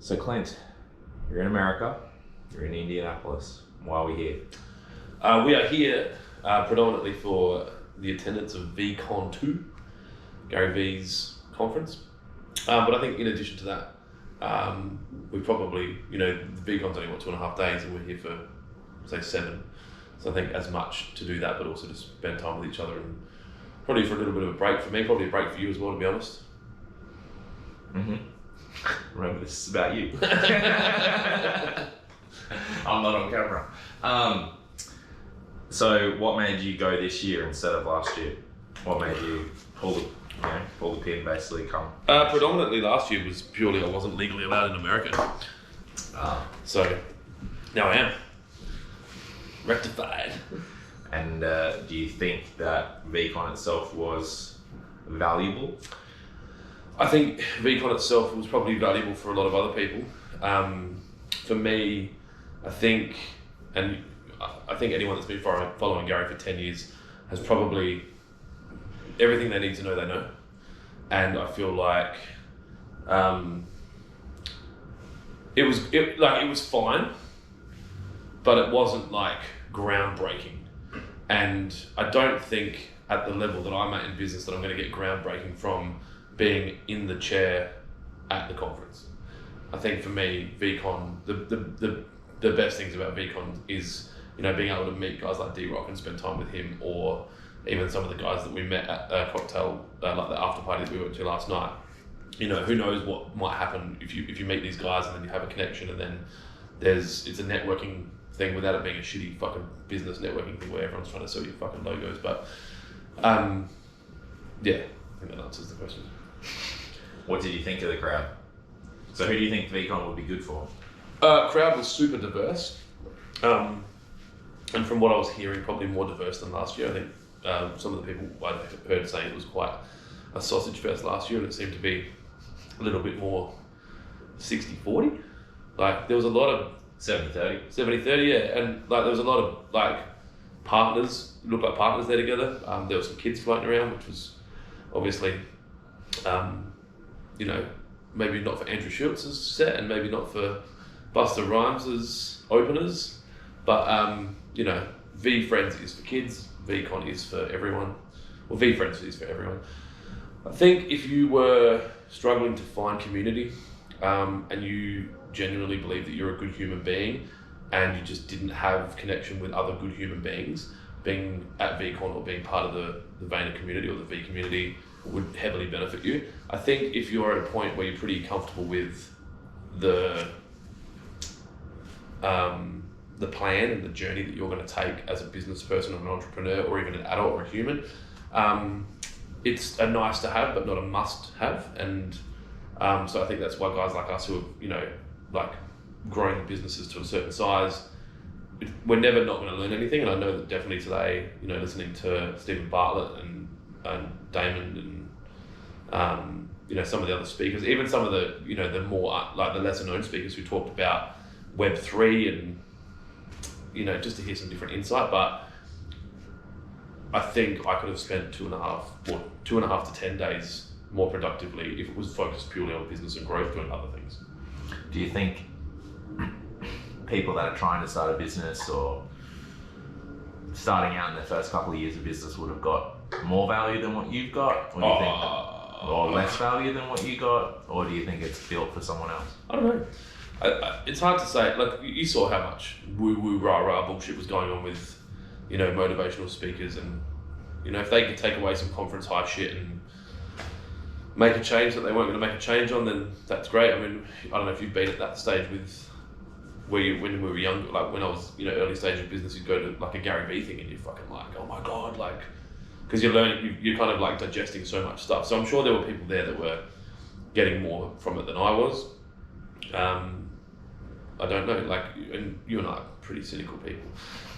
So Clint, you're in America, you're in Indianapolis. Why are we here? We are here predominantly for the attendance of VCon 2, Gary V's conference. But I think in addition to that, we probably, the VCon's only 2.5 days and we're here for, say, 7. So I think as much to do that, but also to spend time with each other and probably for a little bit of a break for me, probably a break for you as well, to be honest. Mm-hmm. Remember, this is about you. I'm not on camera. So what made you go this year instead of last year? What made you pull the pin, basically come? Predominantly last year was purely I wasn't legally allowed in America. So now I am. Rectified. And do you think that VCon itself was valuable? I think VCon itself was probably valuable for a lot of other people. For me, I think anyone that's been following Gary for 10 years has probably everything they need to know, they know. And I feel like it was fine, but it wasn't like groundbreaking. And I don't think at the level that I'm at in business that I'm going to get groundbreaking from being in the chair at the conference. I think for me, VCon, the best things about VCon is, being able to meet guys like D-Rock and spend time with him, or even some of the guys that we met at a cocktail, like the after party that we went to last night. Who knows what might happen if you meet these guys and then you have a connection, and then it's a networking thing without it being a shitty fucking business networking thing where everyone's trying to sell you fucking logos. But yeah, I think that answers the question. What did you think of the crowd? So who do you think VCon would be good for? Crowd was super diverse, and from what I was hearing, probably more diverse than last year. I think some of the people I'd heard saying it was quite a sausage fest last year, and it seemed to be a little bit more 60-40. Like there was a lot of 70-30. 70-30, yeah, and like there was a lot of like partners, looked like partners there together. There were some kids floating around, which was obviously, maybe not for Andrew Schultz's set and maybe not for Busta Rhymes' openers, but V Friends is for kids, VCon is for everyone. Well, V Friends is for everyone. I think if you were struggling to find community, and you genuinely believe that you're a good human being and you just didn't have connection with other good human beings, being at VCon or being part of the Vayner community or the V community would heavily benefit you. I think if you're at a point where you're pretty comfortable with the plan and the journey that you're going to take as a business person or an entrepreneur or even an adult or a human, it's a nice to have but not a must have. And so I think that's why guys like us who have grown businesses to a certain size, we're never not going to learn anything. And I know that definitely today, listening to Stephen Bartlett and Damon and some of the other speakers, even some of the the more the lesser known speakers who talked about Web3 and just to hear some different insight. But I think I could have spent 2.5 to 10 days more productively if it was focused purely on business and growth doing other things. Do you think people that are trying to start a business or starting out in their first couple of years of business would have got more value than what you've got? Or do you think or less value than what you got? Or do you think it's built for someone else? I don't know. It's hard to say. Like you saw how much woo-woo rah-rah bullshit was going on with, motivational speakers, and if they could take away some conference high shit and make a change that they weren't going to make a change on, then that's great. I mean, I don't know if you've been at that stage with when we were younger, like when I was, early stage of business, you'd go to like a Gary Vee thing and you're fucking like, oh my God, like, because you're learning, you're kind of like digesting so much stuff. So I'm sure there were people there that were getting more from it than I was. I don't know, like, and you and I are pretty cynical people.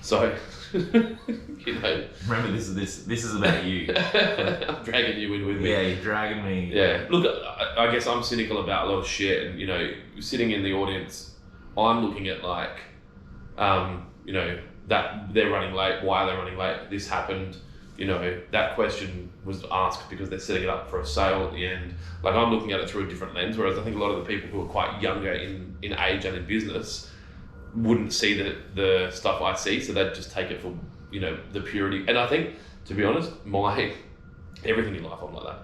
So, Remember, this is about you. I'm dragging you in with me. Yeah, you're dragging me. Yeah. Look, I guess I'm cynical about a lot of shit, and sitting in the audience, I'm looking at like, that they're running late. Why are they running late? This happened. that question was asked because they're setting it up for a sale at the end. Like, I'm looking at it through a different lens, whereas I think a lot of the people who are quite younger in age and in business wouldn't see the stuff I see, so they'd just take it for, the purity. And I think, to be honest, everything in life I'm like that.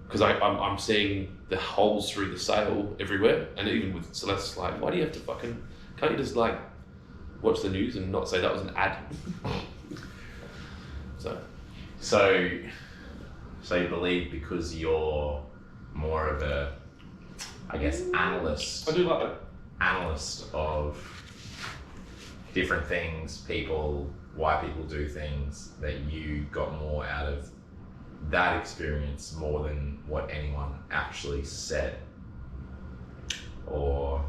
Because I'm seeing the holes through the sale everywhere, and even with Celeste, like, why do you have to can't you just like watch the news and not say that was an ad? So you believe because you're more of a, I guess, analyst. I do like that. Analyst of different things, people, why people do things, that you got more out of that experience more than what anyone actually said? Or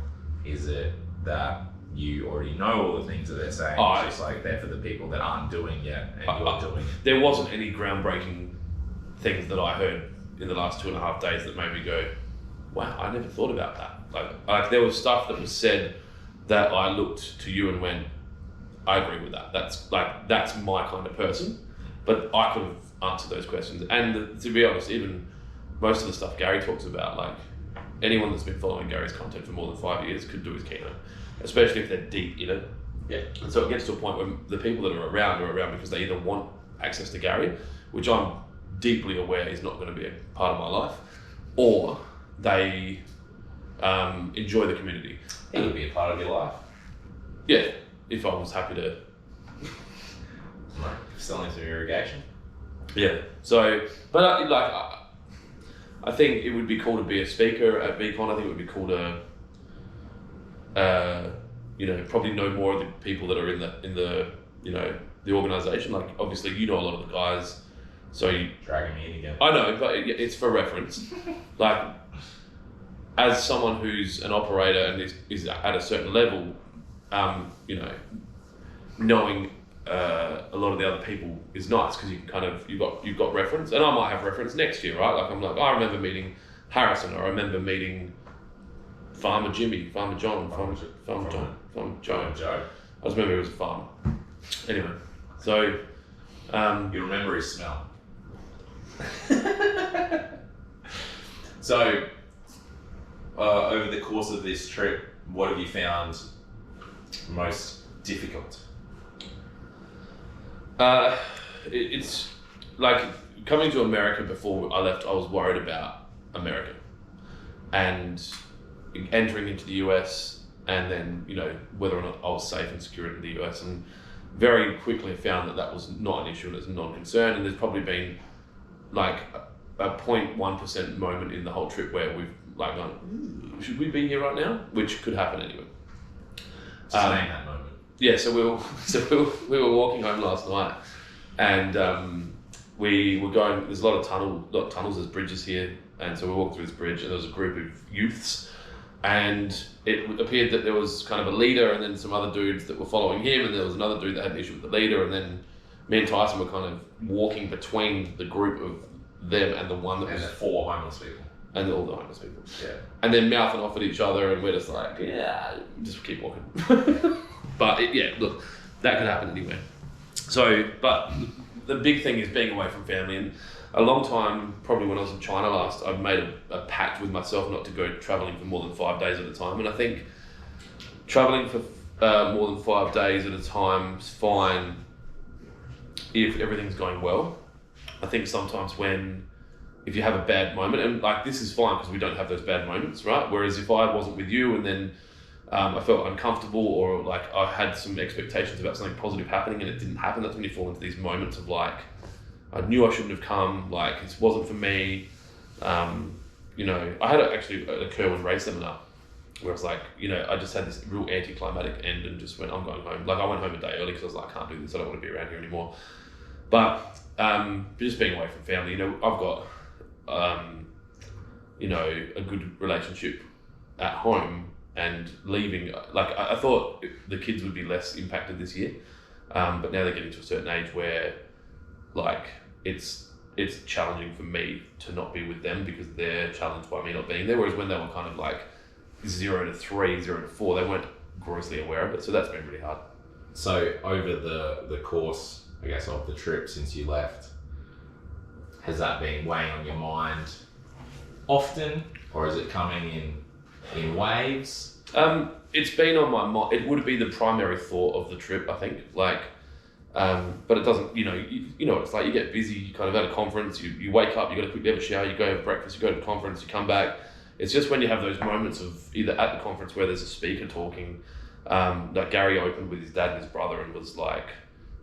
is it that you already know all the things that they're saying? It's just like they're for the people that aren't doing yet, and you're doing it. There wasn't any groundbreaking things that I heard in the last 2.5 days that made me go, wow, I never thought about that. Like there was stuff that was said that I looked to you and went, I agree with that. That's my kind of person. But I could have answered those questions. And to be honest, even most of the stuff Gary talks about, like anyone that's been following Gary's content for more than 5 years could do his keynote, especially if they're deep in it. Yeah. And so it gets to a point where the people that are around because they either want access to Gary, which I'm deeply aware is not going to be a part of my life, or they enjoy the community. It would be a part of your life. Yeah, if I was happy to. Like selling some irrigation. Yeah. So, but I think it would be cool to be a speaker at VCon. I think it would be cool to, probably know more of the people that are in the the organisation. Like, obviously, a lot of the guys, so you dragging me in again. I know, but it's for reference. Like, as someone who's an operator and is at a certain level, knowing a lot of the other people is nice because you can you've got reference, and I might have reference next year, right? Like, I'm like, I remember meeting Harrison, or I remember meeting Farmer Jimmy, Farmer Joe. I just remember he was a farmer. Anyway, so you remember his smell. So over the course of this trip, what have you found most difficult? It's like coming to America. Before I left, I was worried about America and entering into the US, and then whether or not I was safe and secure in the US, and very quickly found that was not an issue and it's a non-concern. And there's probably been like a 0.1% moment in the whole trip where we've like gone, should we be here right now? Which could happen anyway. Saying that moment. Yeah, so we were walking home last night, and we were going. There's a lot of tunnels. There's bridges here, and so we walked through this bridge, and there was a group of youths, and it appeared that there was kind of a leader, and then some other dudes that were following him, and there was another dude that had an issue with the leader, and then me and Tyson were kind of walking between the group of them and the one that was the 4 homeless people. And all the homeless people. Yeah. And then mouthing off at each other, and we're just like, yeah, just keep walking. But look, that could happen anywhere. So, but the big thing is being away from family. And a long time, probably when I was in China last, I've made a pact with myself not to go traveling for more than 5 days at a time. And I think traveling for more than 5 days at a time is fine if everything's going well. I think sometimes if you have a bad moment, and like this is fine because we don't have those bad moments, right? Whereas if I wasn't with you and then I felt uncomfortable, or like I had some expectations about something positive happening and it didn't happen, that's when you fall into these moments of like, I knew I shouldn't have come, like this wasn't for me. I had it actually occur when Ray seminar, where it's like, I just had this real anticlimactic end and just went, I'm going home. Like I went home a day early because I was like, I can't do this, I don't want to be around here anymore. But just being away from family, I've got a good relationship at home, and leaving, like I thought the kids would be less impacted this year, but now they're getting to a certain age where like it's challenging for me to not be with them because they're challenged by me not being there, whereas when they were kind of like 0 to 3, 0 to 4, they weren't grossly aware of it, so that's been really hard. So over the course, I guess, of the trip since you left, has that been weighing on your mind often, or is it coming in waves? It's been on my mind. It would be the primary thought of the trip, I think. Like, but it doesn't. You know what it's like. You get busy. You kind of at a conference. You wake up. You got to quickly have a shower. You go have breakfast. You go to the conference. You come back. It's just when you have those moments of either at the conference where there's a speaker talking. Like Gary opened with his dad and his brother and was like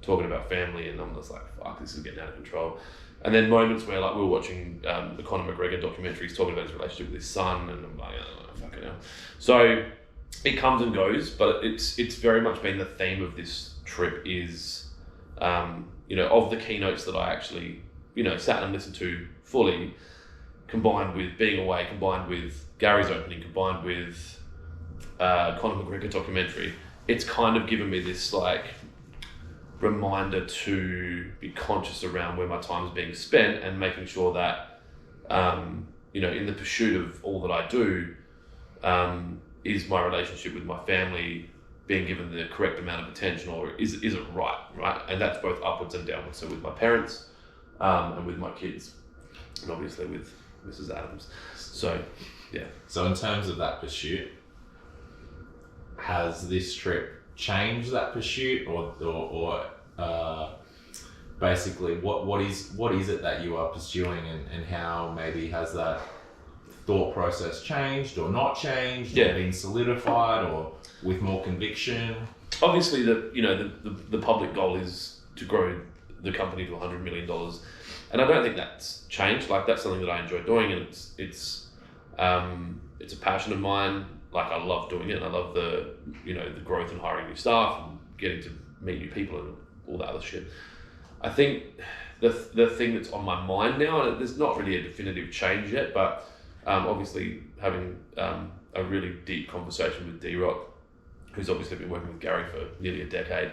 talking about family, and I'm just like, fuck, this is getting out of control. And then moments where like we were watching the Conor McGregor documentary, he's talking about his relationship with his son, and I'm like, oh, fucking hell. So it comes and goes, but it's very much been the theme of this trip is, of the keynotes that I actually, sat and listened to fully, combined with being away, combined with Gary's opening, combined with Conor McGregor documentary, it's kind of given me this like reminder to be conscious around where my time is being spent and making sure that, in the pursuit of all that I do, is my relationship with my family being given the correct amount of attention, or is it right? And that's both upwards and downwards. So with my parents, and with my kids, and obviously with Mrs. Adams. So, yeah. So in terms of that pursuit, has this trip changed that pursuit, or basically what is it that you are pursuing, and how maybe has that thought process changed or not changed, or been solidified, or with more conviction? Obviously, the public goal is to grow the company to $100 million, and I don't think that's changed. Like, that's something that I enjoy doing, and it's a passion of mine. Like, I love doing it, and I love the growth and hiring new staff and getting to meet new people and all that other shit. I think the thing that's on my mind now, and there's not really a definitive change yet, but obviously having a really deep conversation with D-Rock, who's obviously been working with Gary for nearly a decade,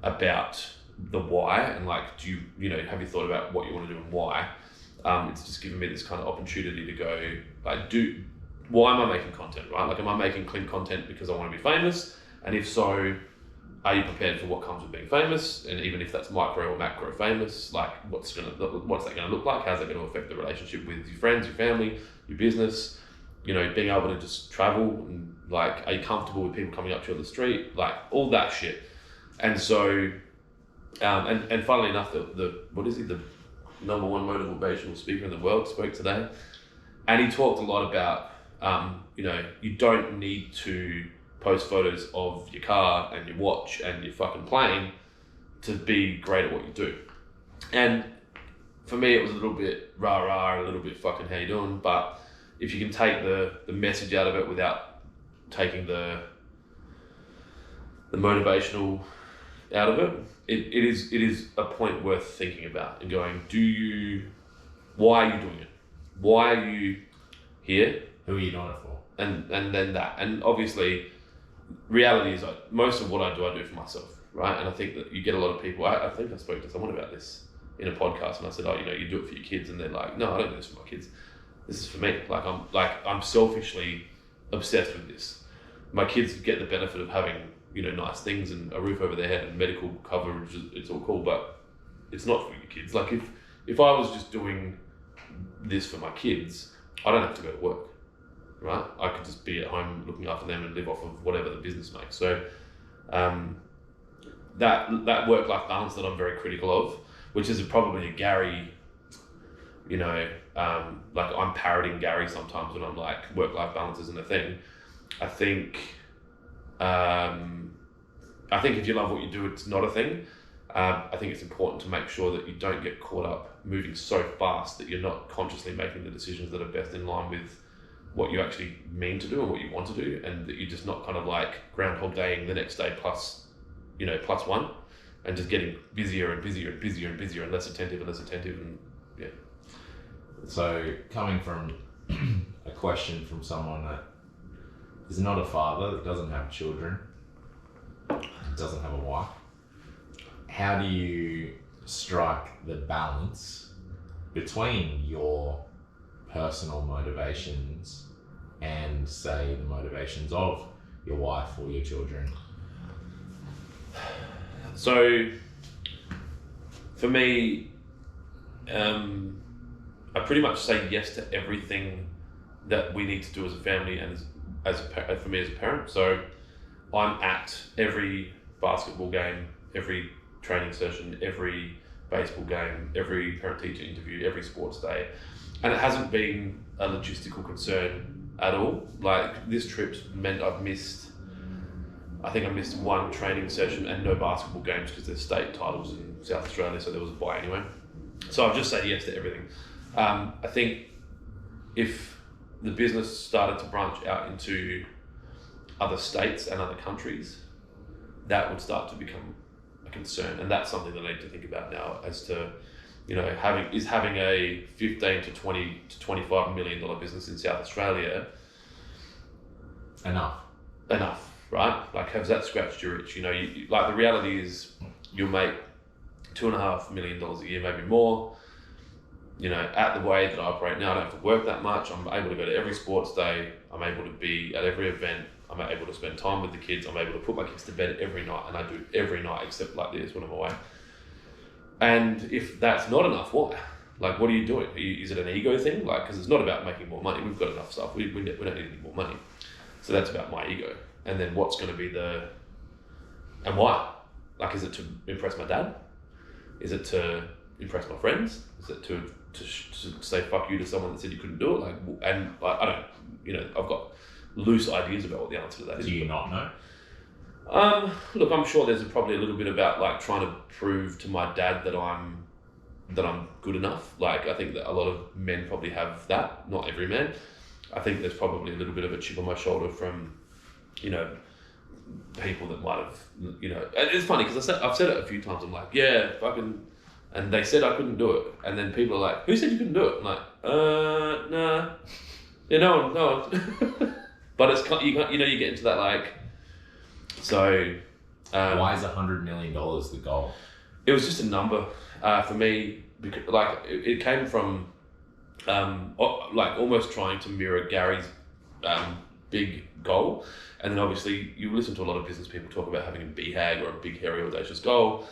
about the why, and like, have you thought about what you want to do and why? It's just given me this kind of opportunity to go, like, why am I making content, right? Like, am I making Clint content because I want to be famous? And if so, are you prepared for what comes with being famous? And even if that's micro or macro famous, like, what's that going to look like? How's that going to affect the relationship with your friends, your family, your business? Being able to just travel, and like, are you comfortable with people coming up to you on the street? Like, all that shit. And so, and funnily enough, the number one motivational speaker in the world spoke today, and he talked a lot about, you don't need to post photos of your car and your watch and your fucking plane to be great at what you do. And for me, it was a little bit rah-rah, a little bit fucking how you doing, but if you can take the message out of it without taking the motivational out of it, it is a point worth thinking about and going, why are you doing it? Why are you here? Who are you doing it for? And then that. And obviously, reality is, like, most of what I do for myself, right? And I think that you get a lot of people, I think I spoke to someone about this in a podcast, and I said, you do it for your kids, and they're like, no, I don't do this for my kids. This is for me. I'm selfishly obsessed with this. My kids get the benefit of having, nice things and a roof over their head and medical coverage. It's all cool, but it's not for your kids. Like, if I was just doing this for my kids, I don't have to go to work, right? I could just be at home looking after them and live off of whatever the business makes. So that work-life balance that I'm very critical of, which is probably a Gary, like, I'm parroting Gary sometimes when I'm like, work-life balance isn't a thing. I think if you love what you do, it's not a thing. I think it's important to make sure that you don't get caught up moving so fast that you're not consciously making the decisions that are best in line with what you actually mean to do and what you want to do, and that you're just not kind of like Groundhog Daying the next day plus one, and just getting busier and busier and busier and busier and less attentive and yeah. So, coming from a question from someone that is not a father, that doesn't have children, doesn't have a wife, how do you strike the balance between your personal motivations and, say, the motivations of your wife or your children? So, for me, I pretty much say yes to everything that we need to do as a family and for me as a parent. So I'm at every basketball game, every training session, every baseball game, every parent-teacher interview, every sports day. And it hasn't been a logistical concern at all. Like, this trip's meant I think I missed one training session and no basketball games because there's state titles in South Australia, so there was a bye anyway. So I've just said yes to everything. I think if the business started to branch out into other states and other countries, that would start to become a concern, and that's something that I need to think about now as to, having a 15 to 20 to $25 million business in South Australia enough, right? Like, has that scratched your itch? Like, the reality is you'll make $2.5 million a year, maybe more. At the way that I operate now, I don't have to work that much. I'm able to go to every sports day. I'm able to be at every event. I'm able to spend time with the kids. I'm able to put my kids to bed every night, and I do every night except like this when I'm away. And if that's not enough, what? Like, what are you doing? Is it an ego thing? Like, because it's not about making more money. We've got enough stuff. We don't need any more money. So that's about my ego. And then what's going to be and why? Like, is it to impress my dad? Is it to impress my friends? Is it to say fuck you to someone that said you couldn't do it? I don't, I've got loose ideas about what the answer to that is. Do you not know? Look, I'm sure there's probably a little bit about like trying to prove to my dad that I'm good enough. Like, I think that a lot of men probably have that. Not every man. I think there's probably a little bit of a chip on my shoulder from, people that might have, and it's funny because I've said it a few times. I'm like, yeah, fucking, and they said I couldn't do it, and then people are like, who said you couldn't do it? I'm like, nah, yeah, no one. But it's you get into that like, so. Why is $100 million the goal? It was just a number for me, because like it came from like almost trying to mirror Gary's big goal, and then obviously you listen to a lot of business people talk about having a BHAG or a big hairy audacious goal.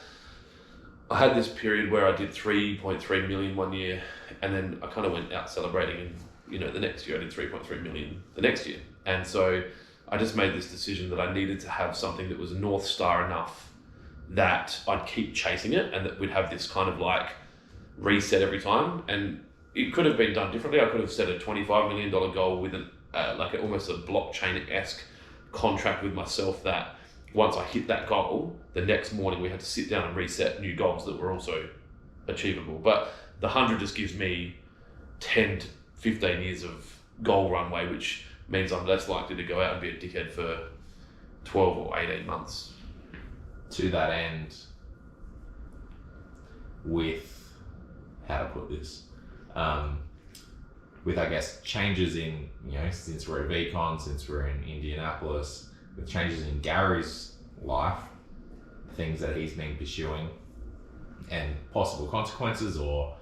I had this period where I did 3.3 million one year, and then I kind of went out celebrating, and the next year I did 3.3 million the next year, and so I just made this decision that I needed to have something that was North Star enough that I'd keep chasing it, and that we'd have this kind of like reset every time. And it could have been done differently. I could have set a $25 million goal with almost a blockchain-esque contract with myself that once I hit that goal, the next morning we had to sit down and reset new goals that were also achievable. But the 100 just gives me 10 to 15 years of goal runway, which means I'm less likely to go out and be a dickhead for 12 or 18 months. To that end, with, how to put this, with, I guess, changes in, since we're at VCon, since we're in Indianapolis, with changes in Gary's life, things that he's been pursuing, and possible consequences or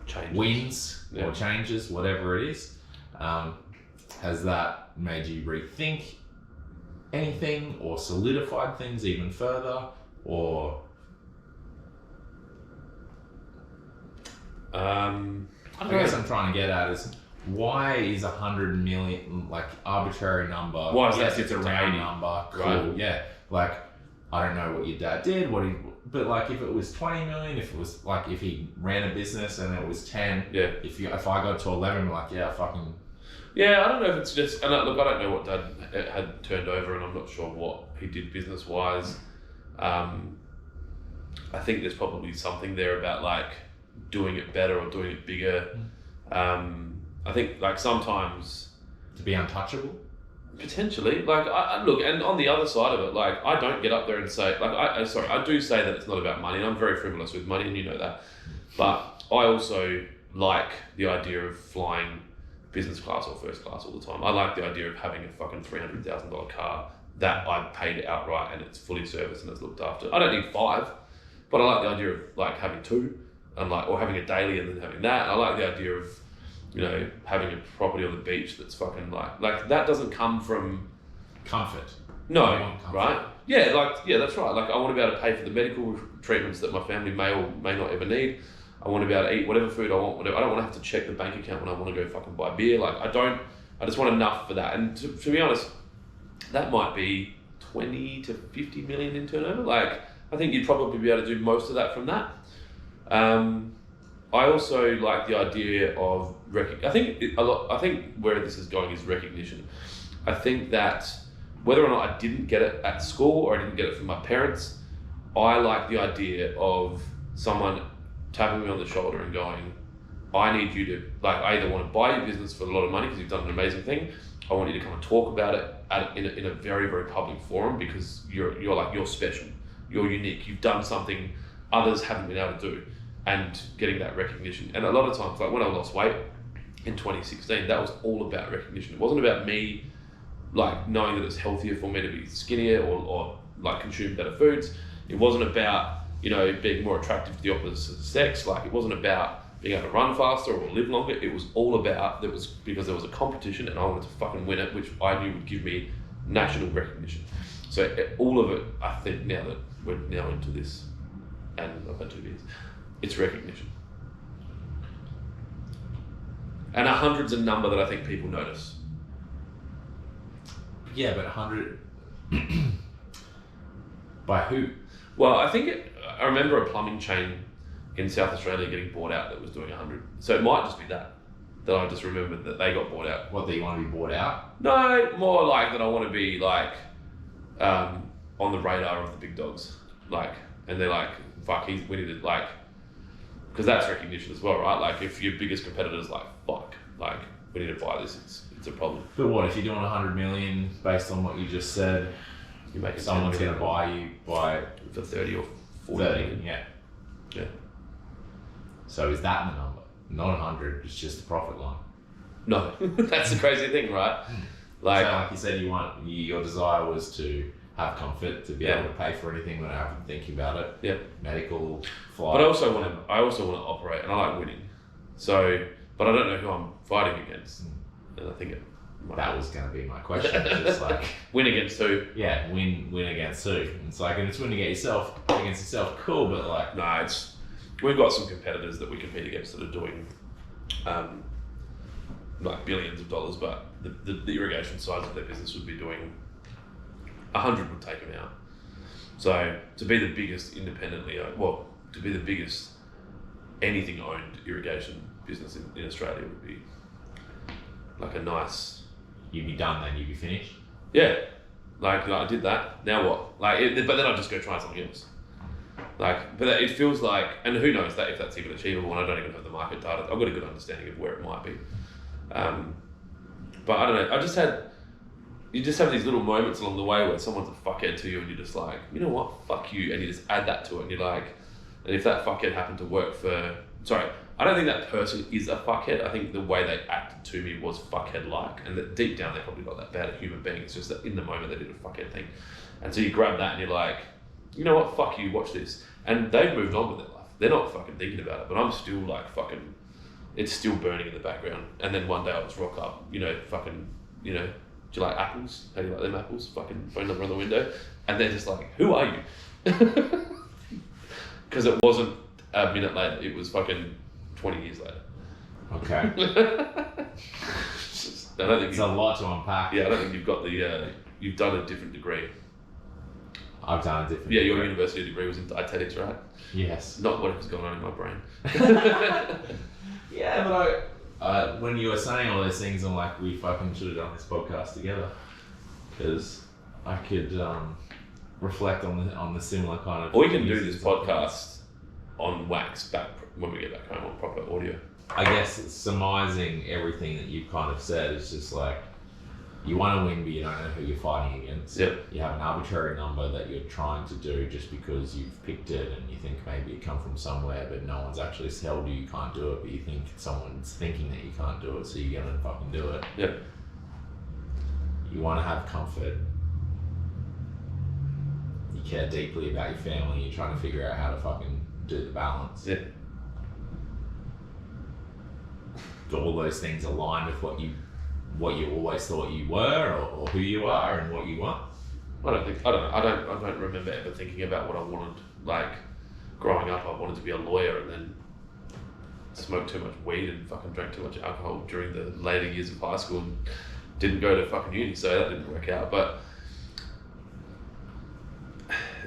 Changes. Wins or changes, whatever it is, has that made you rethink anything or solidified things even further, or I guess I'm trying to get at is, why is 100 million like arbitrary number? Why is that? It's a round number, cool, right? Yeah. Like, I don't know what your dad did, but like if it was 20 million, if it was like if he ran a business and it was 10, yeah. If I got to 11, I'm like, yeah, fucking. Yeah, I don't know if it's just, and look, I don't know what Dad had turned over, and I'm not sure what he did business wise. I think there's probably something there about like doing it better or doing it bigger. I think like sometimes to be untouchable, potentially. Like I look, and on the other side of it, like I don't get up there and say like I do say that it's not about money, and I'm very frivolous with money, and you know that. But I also like the idea of flying business class or first class all the time. I like the idea of having a fucking $300,000 car that I paid outright and it's fully serviced and it's looked after. I don't need 5, but I like the idea of like having 2 and like, or having a daily and then having that. I like the idea of, having a property on the beach that's fucking like that doesn't come from comfort. No, right? Yeah, that's right. Like I want to be able to pay for the medical treatments that my family may or may not ever need. I want to be able to eat whatever food I want. Whatever. I don't want to have to check the bank account when I want to go fucking buy beer. Like I just want enough for that. And to be honest, that might be 20 to 50 million in turnover. Like, I think you'd probably be able to do most of that from that. I also like the idea of I think where this is going is recognition. I think that whether or not I didn't get it at school or I didn't get it from my parents, I like the idea of someone tapping me on the shoulder and going, I need you to, like, I either want to buy your business for a lot of money because you've done an amazing thing. I want you to come and talk about it in a very, very public forum because you're special, you're unique, you've done something others haven't been able to do, and getting that recognition. And a lot of times, like when I lost weight in 2016, that was all about recognition. It wasn't about me like knowing that it's healthier for me to be skinnier or like consume better foods. It wasn't about, you know, being more attractive to the opposite sex. Like, it wasn't about being able to run faster or live longer. It was all about, that was because there was a competition and I wanted to fucking win it, which I knew would give me national recognition. So all of it, I think, now that we're now into this, and I've had 2 years, it's recognition. And 100's a number that I think people notice. Yeah, but 100 by who? Well, I remember a plumbing chain in South Australia getting bought out that was doing 100. So it might just be that I just remembered that they got bought out. What, that you want to be bought out? No, more like that I want to be like on the radar of the big dogs. Like, and they're like, fuck, we need to, like, because that's recognition as well, right? Like, if your biggest competitor's like, fuck, like, we need to buy this, it's a problem. But what, if you're doing 100 million based on what you just said, you make someone's going to buy you by for 30 or 40 million. Yeah. So is that the number? Not 100, it's just the profit line. No, that's the crazy thing, right? Like you said, your desire was to have comfort, to be able to pay for anything without having to think about it. Yeah. Medical, flight. But I also want to operate, and I like winning. So, but I don't know who I'm fighting against. And I think that was going to be my question. Just like win against who? Yeah, win against who? It's like, and it's winning against yourself, cool, but like no, we've got some competitors that we compete against that are doing like billions of dollars, but the irrigation side of their business would be doing 100 would take them out. So to be the biggest independently, to be the biggest anything owned irrigation business in Australia would be like a nice. You'd be done then. You'd be finished. Yeah, like I did that. Now what? But then I just go try something else. Like, but it feels like, and who knows that if that's even achievable, and I don't even have the market data. I've got a good understanding of where it might be. But I don't know. You just have these little moments along the way where someone's a fuckhead to you, and you're just like, you know what, fuck you, and you just add that to it, and you're like, and if that fuckhead happened to work I don't think that person is a fuckhead. I think the way they acted to me was fuckhead-like, and that deep down they're probably not that bad a human being. It's just that in the moment they did a fuckhead thing, and so you grab that and you're like, you know what, fuck you, watch this, and they've moved on with their life. They're not fucking thinking about it, but I'm still like fucking. It's still burning in the background, and then one day I'll just rock up, do you like apples? How do you like them apples? Fucking phone number on the window, and they're just like, who are you? Because it wasn't a minute later, it was fucking 20 years later. Okay. I don't think it's a lot to unpack. Yeah, I don't think you've got you've done a different degree. I've done a different degree. Your university degree was in dietetics, right? Yes. Not whatever's going on in my brain. Yeah, but when you were saying all those things, I'm like, we fucking should have done this podcast together, because I could reflect on the similar kind of. Or we can do this podcast on wax back when we get back home on proper audio. I guess surmising everything that you've kind of said is just like, you want to win, but you don't know who you're fighting against. Yep. You have an arbitrary number that you're trying to do just because you've picked it, and you think maybe it come from somewhere, but no one's actually told you can't do it, but you think someone's thinking that you can't do it, so you're going to fucking do it. Yep. You want to have comfort. You care deeply about your family. You're trying to figure out how to fucking do the balance. Yeah. Do all those things align with what you always thought you were, or who you are and what you want? I don't remember ever thinking about what I wanted. Like, growing up, I wanted to be a lawyer, and then smoked too much weed and fucking drank too much alcohol during the later years of high school and didn't go to fucking uni, so that didn't work out. But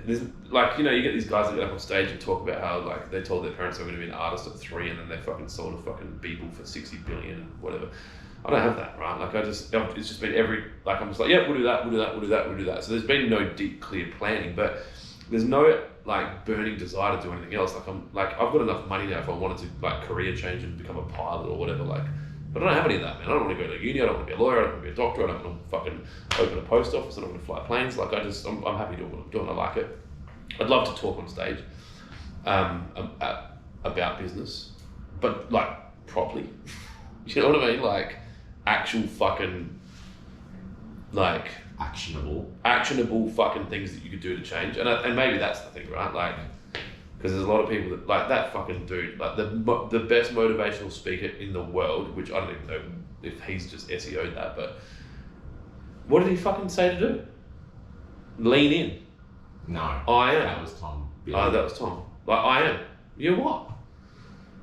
there's like, you know, you get these guys that get up on stage and talk about how like they told their parents they were going to be an artist at 3 and then they fucking sold a fucking Beeple for 60 billion and whatever. I don't have that, right? Like it's just been I'm just like, yeah, we'll do that, we'll do that, we'll do that, we'll do that. So there's been no deep, clear planning, but there's no like burning desire to do anything else. Like I've got enough money now if I wanted to like career change and become a pilot or whatever, like, but I don't have any of that, man. I don't want to go to uni, I don't want to be a lawyer, I don't want to be a doctor, I don't want to fucking open a post office, I don't want to fly planes. Like I'm happy doing what I'm doing, I like it. I'd love to talk on stage about business, but like properly. You know what I mean? Like actual fucking like actionable fucking things that you could do to change. And maybe that's the thing, right? Like, because there's a lot of people that like that fucking dude, like the best motivational speaker in the world, which I don't even know if he's just SEO'd that, but what did he fucking say to do? Lean in. No. I am. That was Tom. Oh, that was Tom. Like, I am. You're what?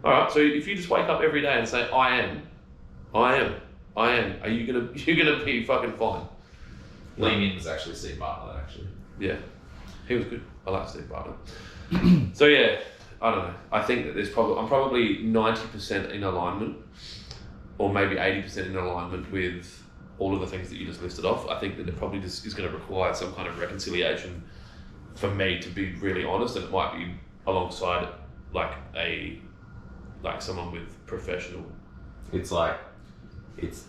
Alright, so if you just wake up every day and say, I am, are you're gonna be fucking fine. Lean in was actually Steve Bartlett, actually. Yeah. He was good. I like Steve Bartlett. So yeah, I don't know. I think that I'm probably 90% in alignment, or maybe 80% in alignment with all of the things that you just listed off. I think that it probably just is going to require some kind of reconciliation for me to be really honest, and it might be alongside like someone with professional. It's like, it's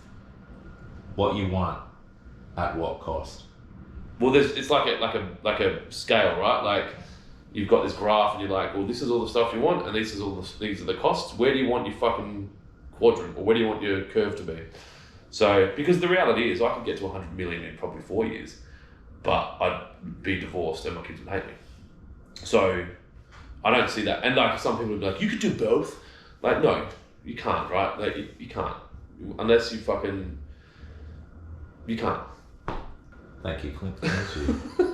what you want at what cost. Well, it's like a scale, right? Like you've got this graph, and you're like, well, this is all the stuff you want, and these are the costs. Where do you want your fucking quadrant, or where do you want your curve to be? So, because the reality is, I could get to 100 million in probably 4 years, but I'd be divorced and my kids would hate me. So, I don't see that. And like some people would be like, you could do both. Like, no, you can't, right? Like, you can't. Unless you can't. Thank you, Clint. Thank you.